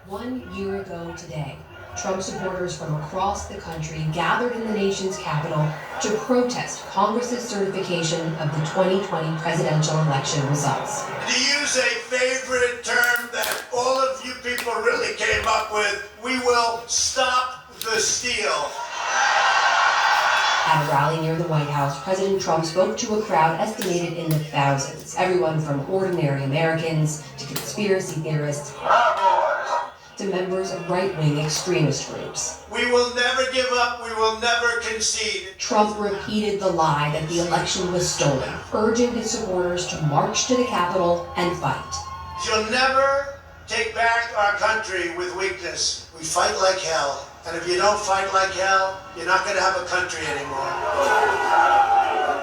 1 year ago today, Trump supporters from across the country gathered in the nation's capital to protest Congress's certification of the 2020 presidential election results. To use a favorite term that all of you people really came up with, we will stop the steal. At a rally near the White House, President Trump spoke to a crowd estimated in the thousands, everyone from ordinary Americans to conspiracy theorists to members of right-wing extremist groups. We will never give up, we will never concede. Trump repeated the lie that the election was stolen, urging his supporters to march to the Capitol and fight. You'll never take back our country with weakness. We fight like hell. And if you don't fight like hell, you're not going to have a country anymore.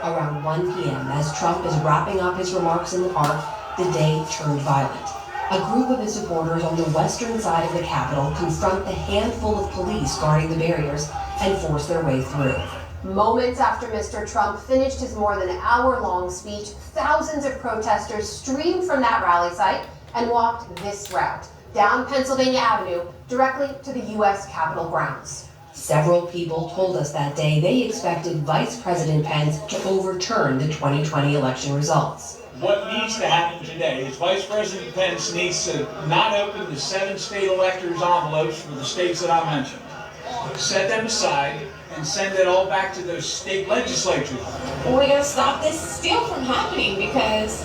Around 1 p.m., as Trump is wrapping up his remarks in the park, the day turned violent. A group of his supporters on the western side of the Capitol confront the handful of police guarding the barriers and force their way through. Moments after Mr. Trump finished his more than hour-long speech, thousands of protesters streamed from that rally site and walked this route, down Pennsylvania Avenue, directly to the U.S. Capitol grounds. Several people told us that day they expected Vice President Pence to overturn the 2020 election results. What needs to happen today is Vice President Pence needs to not open the 7 state electors' envelopes for the states that I mentioned. Set them aside and send it all back to those state legislatures. We're going to stop this steal from happening because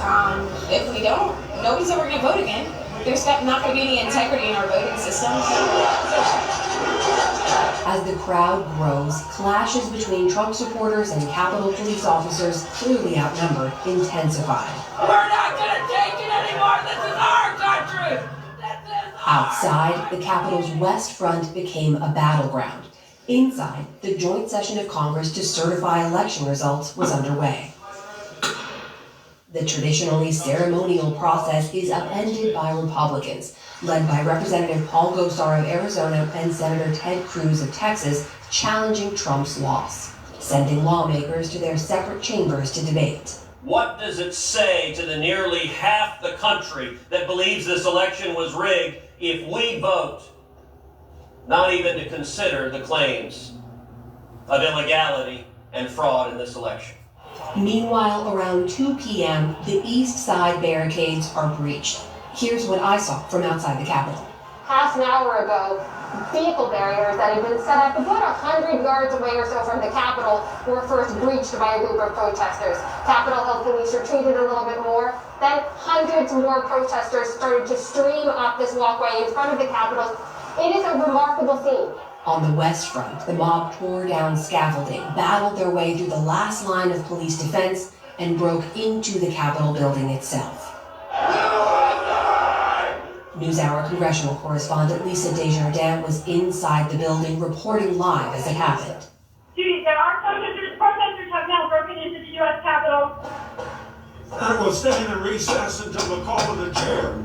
if we don't, nobody's ever going to vote again. There's not going to be any integrity in our voting system. As the crowd grows, clashes between Trump supporters and Capitol police officers, clearly outnumbered, intensify. We're not going to take it anymore. This is our country. Outside, the Capitol's west front became a battleground. Inside, the joint session of Congress to certify election results was underway. The traditionally ceremonial process is upended by Republicans, led by Representative Paul Gosar of Arizona and Senator Ted Cruz of Texas, challenging Trump's loss, sending lawmakers to their separate chambers to debate. What does it say to the nearly half the country that believes this election was rigged if we vote not even to consider the claims of illegality and fraud in this election? Meanwhile, around 2 p.m., the east side barricades are breached. Here's what I saw from outside the Capitol. Half an hour ago, vehicle barriers that had been set up about 100 yards away or so from the Capitol were first breached by a group of protesters. Capitol Hill police retreated a little bit more. Then hundreds more protesters started to stream up this walkway in front of the Capitol. It is a remarkable scene. On the west front, the mob tore down scaffolding, battled their way through the last line of police defense, and broke into the Capitol building itself. NewsHour congressional correspondent Lisa Desjardins was inside the building reporting live as it happened. Judy, there are protesters have now broken into the U.S. Capitol. I will stand in recess until the call of the chair.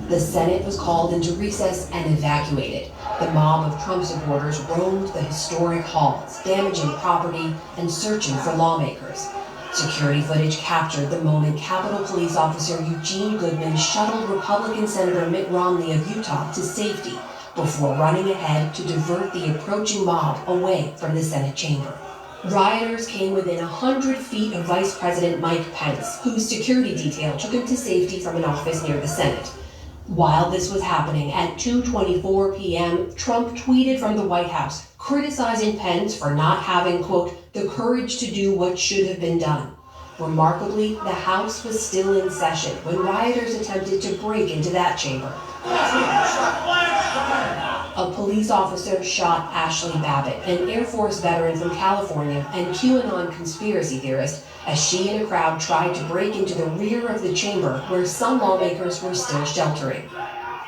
The Senate was called into recess and evacuated. The mob of Trump supporters roamed the historic halls, damaging property and searching for lawmakers. Security footage captured the moment Capitol Police Officer Eugene Goodman shuttled Republican Senator Mitt Romney of Utah to safety before running ahead to divert the approaching mob away from the Senate chamber. Rioters came within 100 feet of Vice President Mike Pence, whose security detail took him to safety from an office near the Senate. While this was happening, at 2:24 p.m., Trump tweeted from the White House, criticizing Pence for not having, quote, the courage to do what should have been done. Remarkably, the House was still in session when rioters attempted to break into that chamber. A police officer shot Ashley Babbitt, an Air Force veteran from California and QAnon conspiracy theorist, as she and a crowd tried to break into the rear of the chamber where some lawmakers were still sheltering.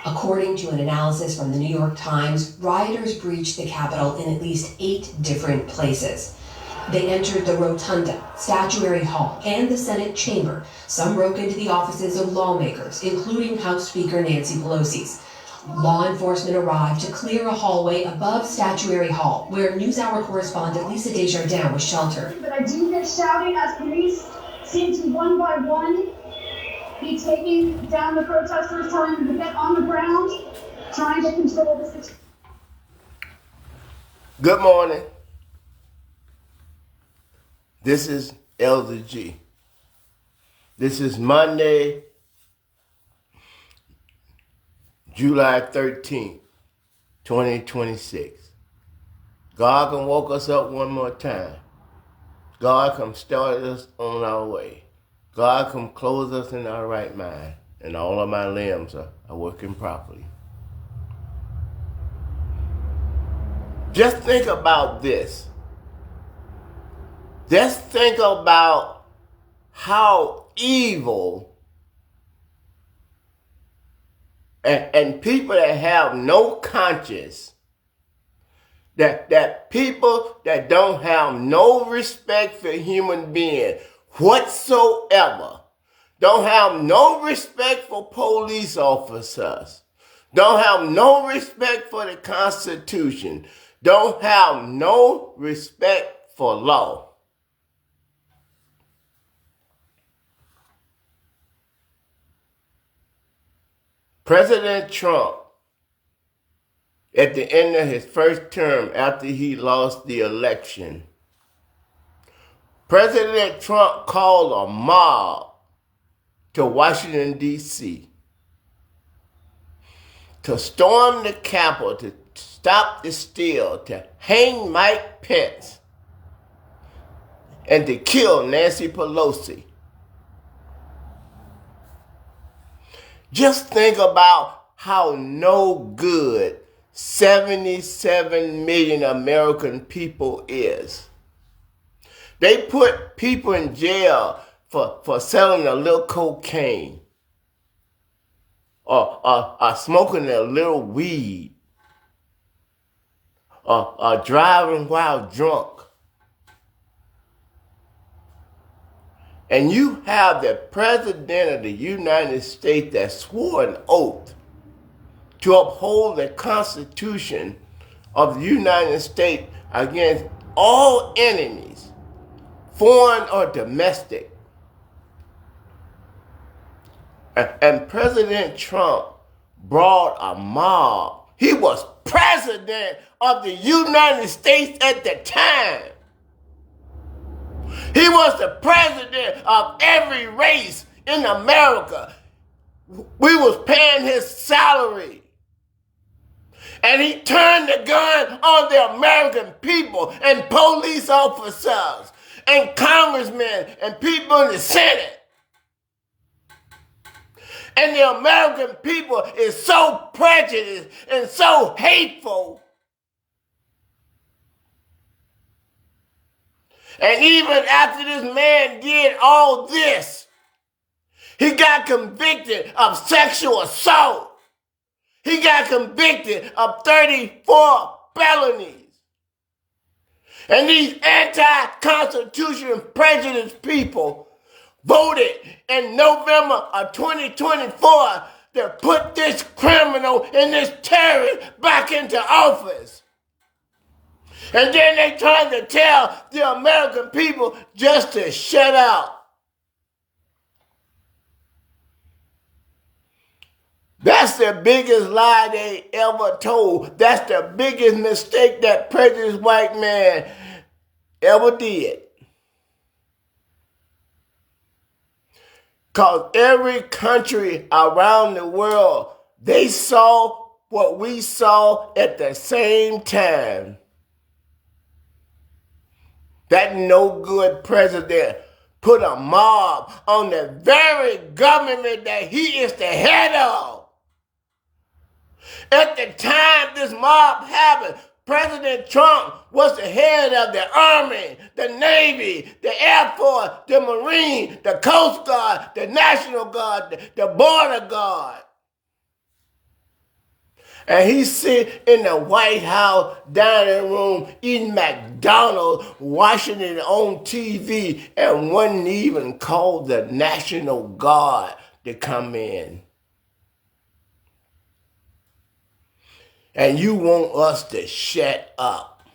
According to an analysis from the New York Times, rioters breached the Capitol in at least 8 different places. They entered the Rotunda, Statuary Hall, and the Senate chamber. Some broke into the offices of lawmakers, including House Speaker Nancy Pelosi's. Law enforcement arrived to clear a hallway above Statuary Hall, where NewsHour correspondent Lisa Desjardins was sheltered. But I do hear shouting as police seem to one by one be taking down the protesters, telling them to get on the ground, trying to control the situation. Good morning. This is Elder G. This is Monday, July 13th, 2026. God can woke us up one more time. God come start us on our way. God come close us in our right mind. And all of my limbs are working properly. Just think about this. Just think about how evil and people that have no conscience, that people that don't have no respect for human beings whatsoever, don't have no respect for police officers, don't have no respect for the Constitution, don't have no respect for law. President Trump, at the end of his first term after he lost the election, President Trump called a mob to Washington, D.C. to storm the Capitol, to stop the steal, to hang Mike Pence, and to kill Nancy Pelosi. Just think about how no good 77 million American people is. They put people in jail for selling a little cocaine or smoking a little weed or driving while drunk. And you have the President of the United States that swore an oath to uphold the Constitution of the United States against all enemies, foreign or domestic. And President Trump brought a mob. He was president of the United States at the time. He was the president of every race in America. We was paying his salary. And he turned the gun on the American people and police officers and congressmen and people in the Senate. And the American people is so prejudiced and so hateful. And even after this man did all this, he got convicted of sexual assault. He got convicted of 34 felonies. And these anti-constitution prejudiced people voted in November of 2024 to put this criminal and this terrorist back into office. And then they trying to tell the American people just to shut up. That's the biggest lie they ever told. That's the biggest mistake that prejudiced white man ever did. Because every country around the world, they saw what we saw at the same time. That no good president put a mob on the very government that he is the head of. At the time this mob happened, President Trump was the head of the Army, the Navy, the Air Force, the Marine, the Coast Guard, the National Guard, the Border Guard. And he sit in the White House dining room eating McDonald's, watching it on TV, and wouldn't even call the National Guard to come in. And you want us to shut up.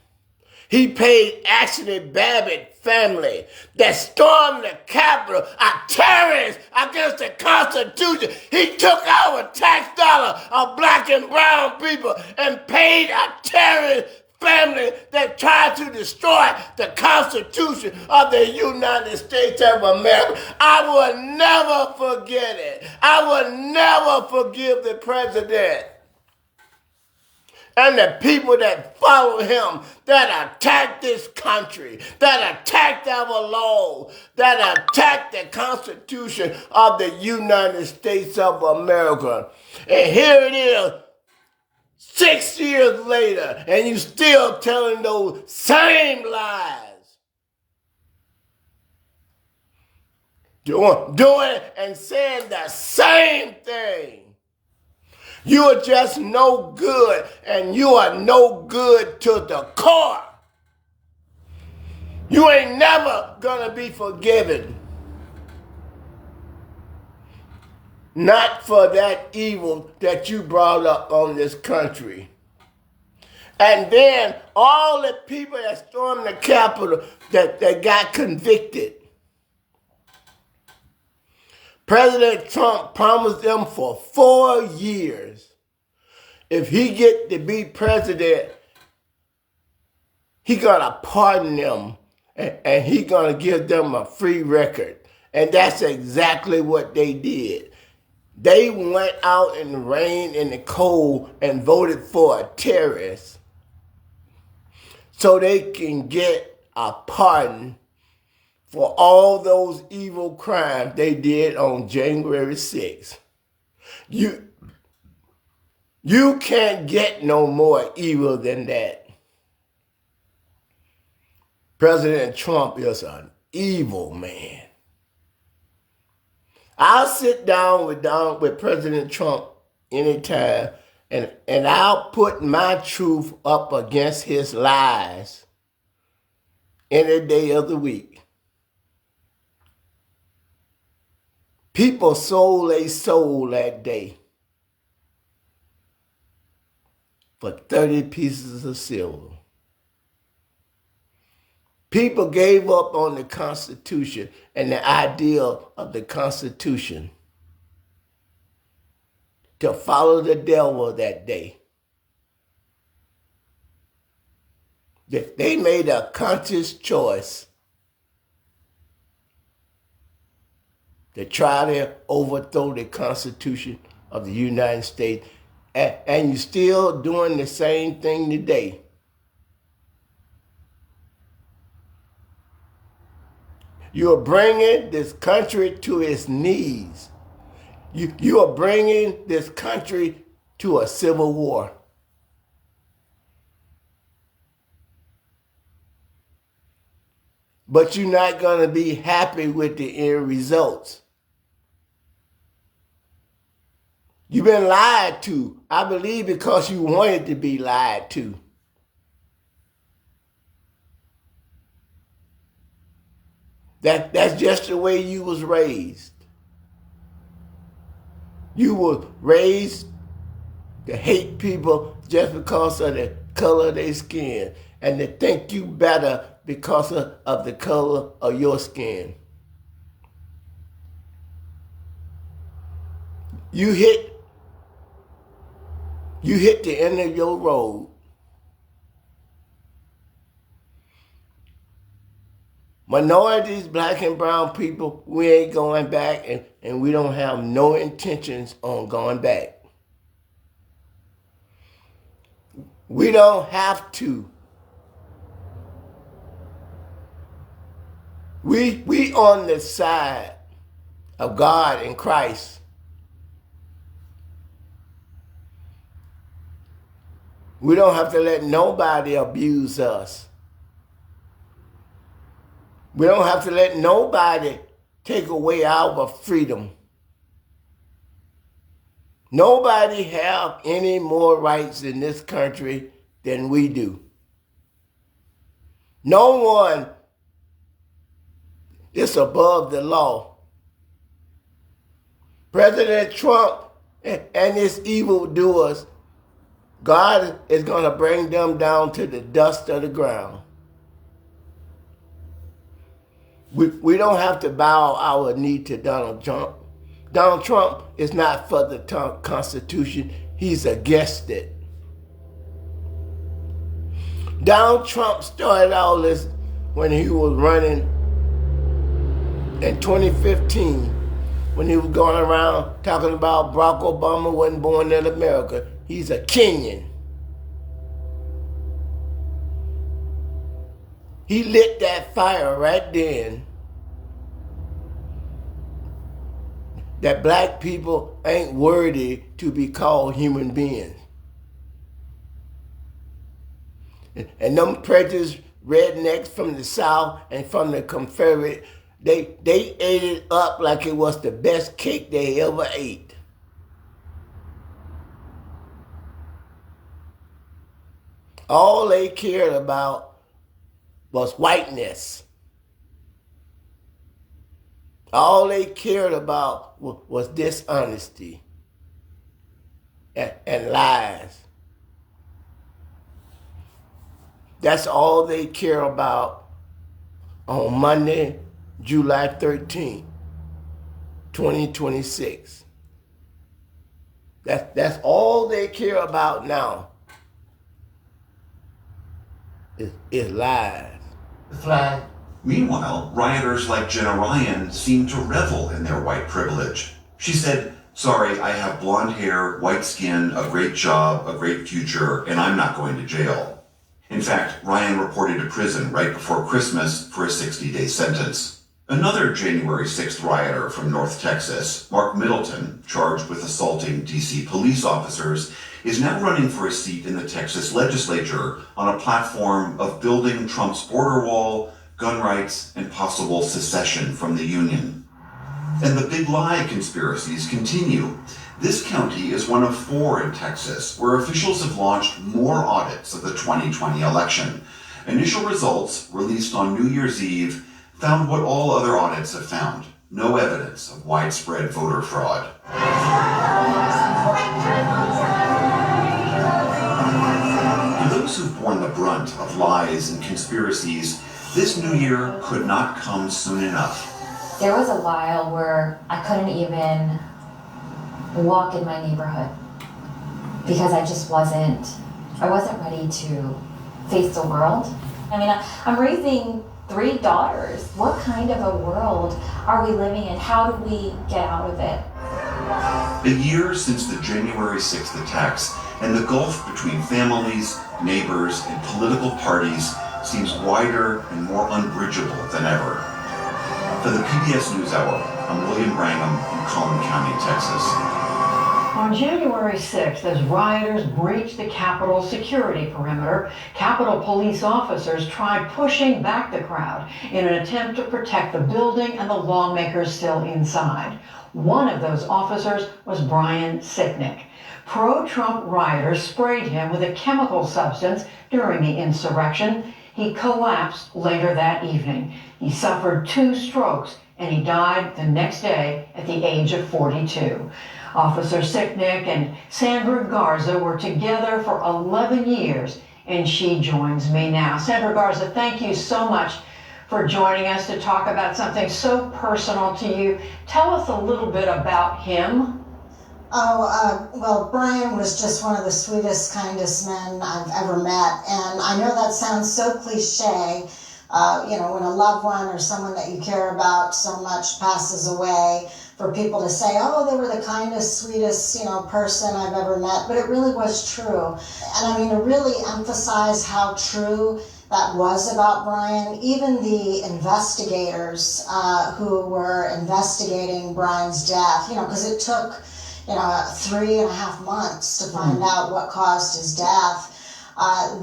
He paid Ashley Babbitt family that stormed the Capitol are terrorists against the Constitution. He took our tax dollar of black and brown people and paid a terrorist family that tried to destroy the Constitution of the United States of America. I will never forget it. I will never forgive the president and the people that follow him, that attacked this country, that attacked our laws, that attacked the Constitution of the United States of America. And here it is, 6 years later, and you still telling those same lies. Doing and saying the same thing. You are just no good, and you are no good to the core. You ain't never gonna be forgiven. Not for that evil that you brought up on this country. And then all the people that stormed the Capitol that got convicted. President Trump promised them for 4 years. If he get to be president, he gonna pardon them and he gonna give them a free record. And that's exactly what they did. They went out in the rain and the cold and voted for a terrorist so they can get a pardon for all those evil crimes they did on January 6th. You can't get no more evil than that. President Trump is an evil man. I'll sit down with President Trump anytime, and I'll put my truth up against his lies any day of the week. People sold their soul that day for 30 pieces of silver. People gave up on the Constitution and the idea of the Constitution to follow the devil that day. They made a conscious choice to try to overthrow the Constitution of the United States, and you're still doing the same thing today. You are bringing this country to its knees. You are bringing this country to a civil war. But you're not going to be happy with the end results. You've been lied to, I believe, because you wanted to be lied to. That's just the way you was raised. You were raised to hate people just because of the color of their skin and to think you better because of the color of your skin. You hit the end of your road. Minorities, black and brown people, we ain't going back, and we don't have no intentions on going back. We don't have to. We on the side of God and Christ. We don't have to let nobody abuse us. We don't have to let nobody take away our freedom. Nobody have any more rights in this country than we do. No one is above the law. President Trump and his evildoers, God is going to bring them down to the dust of the ground. We don't have to bow our knee to Donald Trump. Donald Trump is not for the Constitution. He's against it. Donald Trump started all this when he was running in 2015, when he was going around talking about Barack Obama wasn't born in America. He's a Kenyan. He lit that fire right then that black people ain't worthy to be called human beings. And them prejudiced rednecks from the South and from the Confederate, they ate it up like it was the best cake they ever ate. All they cared about was whiteness. All they cared about was dishonesty and lies. That's all they care about on Monday, July 13th, 2026. That's all they care about now is lies. Flag. Meanwhile, rioters like Jenna Ryan seem to revel in their white privilege. She said, "Sorry, I have blonde hair, white skin, a great job, a great future, and I'm not going to jail." In fact, Ryan reported to prison right before Christmas for a 60-day sentence. Another January 6th rioter from North Texas, Mark Middleton, charged with assaulting D.C. police officers, is now running for a seat in the Texas legislature on a platform of building Trump's border wall, gun rights, and possible secession from the Union. And the big lie conspiracies continue. This county is one of 4 in Texas where officials have launched more audits of the 2020 election. Initial results, released on New Year's Eve, found what all other audits have found: no evidence of widespread voter fraud. For those who've borne the brunt of lies and conspiracies, this new year could not come soon enough. There was a while where I couldn't even walk in my neighborhood because I wasn't ready to face the world. I mean, I'm raising 3 daughters. What kind of a world are we living in? How do we get out of it? A year since the January 6th attacks, and the gulf between families, neighbors, and political parties seems wider and more unbridgeable than ever. For the PBS NewsHour, I'm William Brangham in Collin County, Texas. On January 6th, as rioters breached the Capitol security perimeter, Capitol police officers tried pushing back the crowd in an attempt to protect the building and the lawmakers still inside. One of those officers was Brian Sicknick. Pro-Trump rioters sprayed him with a chemical substance during the insurrection. He collapsed later that evening. He suffered 2 strokes and he died the next day at the age of 42. Officer Sicknick and Sandra Garza were together for 11 years, and she joins me now. Sandra Garza, thank you so much for joining us to talk about something so personal to you. Tell us a little bit about him. Well, Brian was just one of the sweetest, kindest men I've ever met. And I know that sounds so cliche, when a loved one or someone that you care about so much passes away, for people to say, oh, they were the kindest, sweetest, person I've ever met. But it really was true. And I mean, to really emphasize how true that was about Brian, even the investigators who were investigating Brian's death, because it took 3.5 months to find out what caused his death.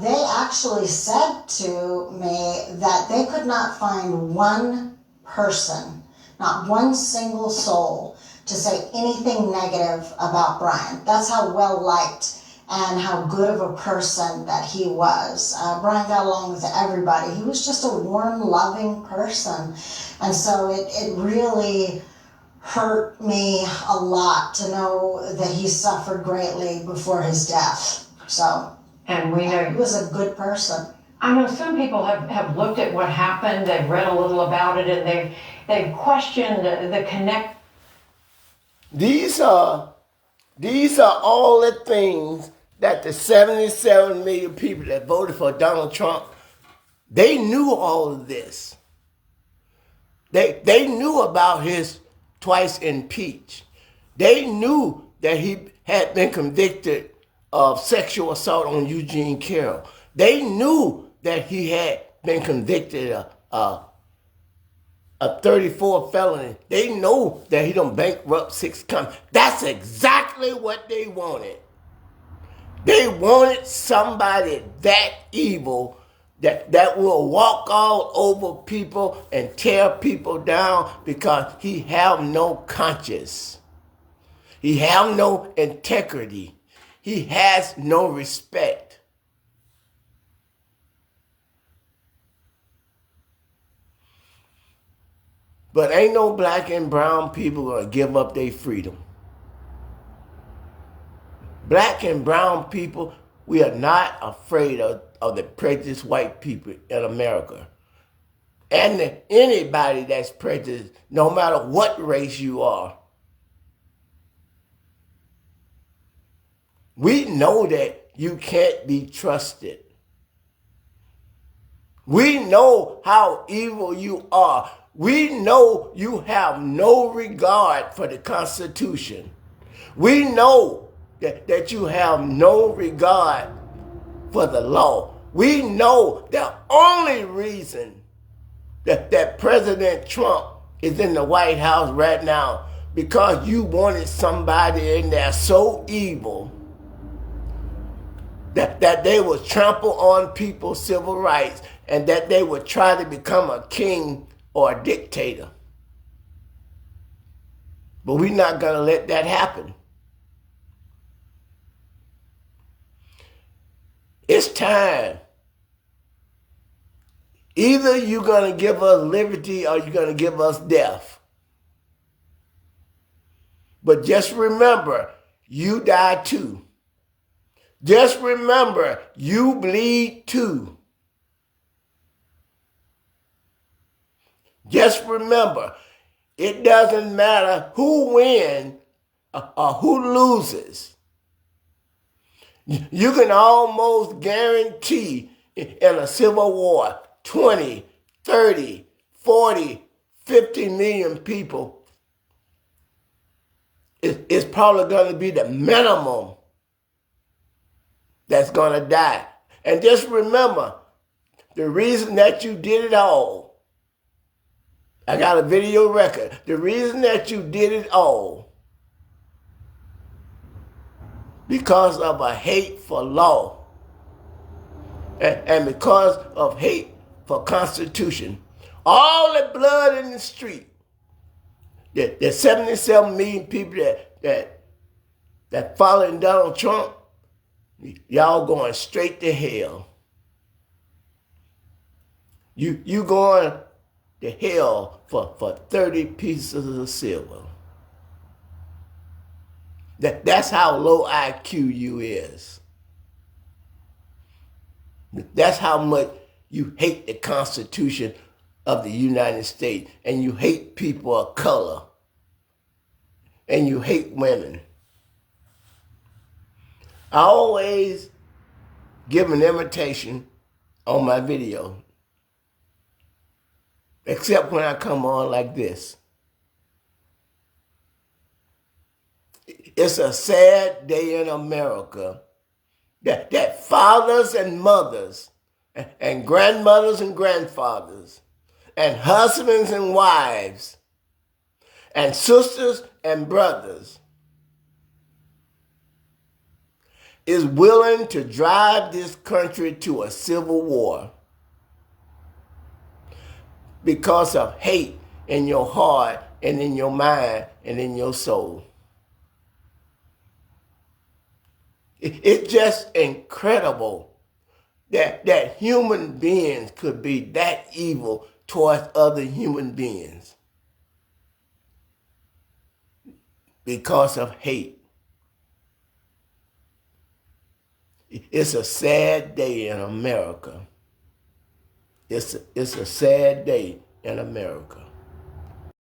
They actually said to me that they could not find one person, not one single soul, to say anything negative about Brian. That's how well liked and how good of a person that he was. Brian got along with everybody. He was just a warm, loving person. And so it really hurt me a lot to know that he suffered greatly before his death. So, and we know he was a good person. I know some people have looked at what happened, they've read a little about it, and they've questioned the connect. These are all the things that the 77 million people that voted for Donald Trump, they knew all of this. They knew about his twice impeached. They knew that he had been convicted of sexual assault on Eugene Carroll. They knew that he had been convicted of a 34 felony. They know that he done bankrupt 6 companies. That's exactly what they wanted. They wanted somebody that evil that will walk all over people and tear people down because he have no conscience. He have no integrity. He has no respect. But ain't no black and brown people gonna give up their freedom. Black and brown people, we are not afraid of the prejudiced white people in America. And anybody that's prejudiced, no matter what race you are. We know that you can't be trusted. We know how evil you are. We know you have no regard for the Constitution. We know that you have no regard for the law. We know the only reason that President Trump is in the White House right now because you wanted somebody in there so evil that they would trample on people's civil rights and that they would try to become a king or a dictator. But we're not going to let that happen. It's time. Either you're going to give us liberty or you're going to give us death. But just remember, you die too. Just remember, you bleed too. Just remember, it doesn't matter who wins or who loses. You can almost guarantee in a civil war 20, 30, 40, 50 million people. It's probably going to be the minimum that's going to die. And just remember, the reason that you did it all, I got a video record. The reason that you did it all, because of a hate for law and because of hate for Constitution. All the blood in the street, the 77 million people that following Donald Trump, y'all going straight to hell. You going to hell for 30 pieces of silver. That's how low IQ you is. That's how much you hate the Constitution of the United States, and you hate people of color, and you hate women. I always give an imitation on my video, except when I come on like this. It's a sad day in America that fathers and mothers and grandmothers and grandfathers and husbands and wives and sisters and brothers is willing to drive this country to a civil war because of hate in your heart and in your mind and in your soul. It's just incredible that human beings could be that evil towards other human beings because of hate. It's a sad day in America. It's a sad day in America.